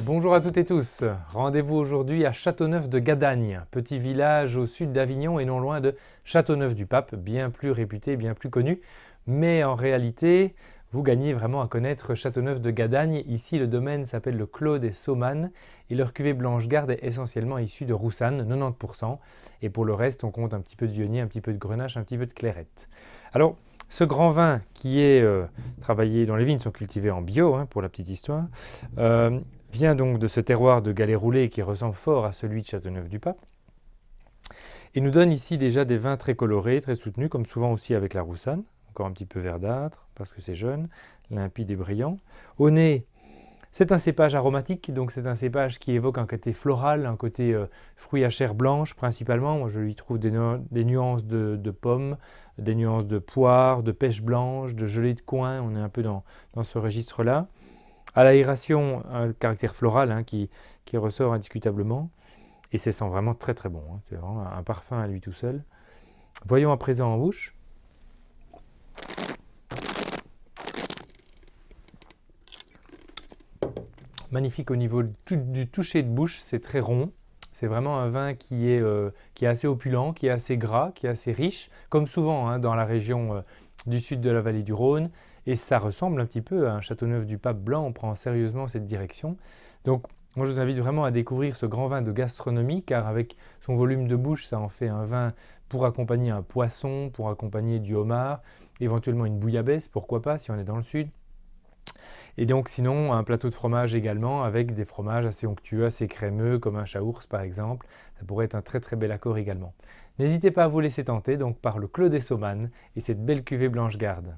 Bonjour à toutes et tous, rendez-vous aujourd'hui à Châteauneuf de Gadagne, petit village au sud d'Avignon et non loin de Châteauneuf-du-Pape, bien plus réputé, bien plus connu. Mais en réalité, vous gagnez vraiment à connaître Châteauneuf de Gadagne. Ici, le domaine s'appelle le Clos des Saumanes et leur cuvée Blanche-Garde est essentiellement issue de Roussanne, 90%. Et pour le reste, on compte un petit peu de Viognier, un petit peu de Grenache, un petit peu de Clairette. Alors, ce grand vin qui est travaillé dans les vignes sont cultivés en bio, pour la petite histoire, vient donc de ce terroir de galets roulés qui ressemble fort à celui de Châteauneuf-du-Pape. Et nous donne ici déjà des vins très colorés, très soutenus, comme souvent aussi avec la Roussanne, encore un petit peu verdâtre parce que c'est jeune, limpide et brillant. Au nez, c'est un cépage aromatique, donc c'est un cépage qui évoque un côté floral, un côté fruit à chair blanche principalement. Moi je lui trouve des nuances de pommes, des nuances de poire, de pêche blanche, de gelée de coin, on est un peu dans ce registre-là. À l'aération, un caractère floral qui ressort indiscutablement. Et ça sent vraiment très très bon. C'est vraiment un parfum à lui tout seul. Voyons à présent en bouche. Magnifique au niveau du toucher de bouche, c'est très rond. C'est vraiment un vin qui est assez opulent, qui est assez gras, qui est assez riche, comme souvent dans la région du sud de la vallée du Rhône. Et ça ressemble un petit peu à un Châteauneuf-du-Pape blanc, on prend sérieusement cette direction. Donc moi je vous invite vraiment à découvrir ce grand vin de gastronomie, car avec son volume de bouche, ça en fait un vin pour accompagner un poisson, pour accompagner du homard, éventuellement une bouillabaisse, pourquoi pas si on est dans le sud. Et donc sinon, un plateau de fromage également, avec des fromages assez onctueux, assez crémeux, comme un chaours par exemple. Ça pourrait être un très très bel accord également. N'hésitez pas à vous laisser tenter donc par le Clos des Saumanes et cette belle cuvée Blanche-Garde.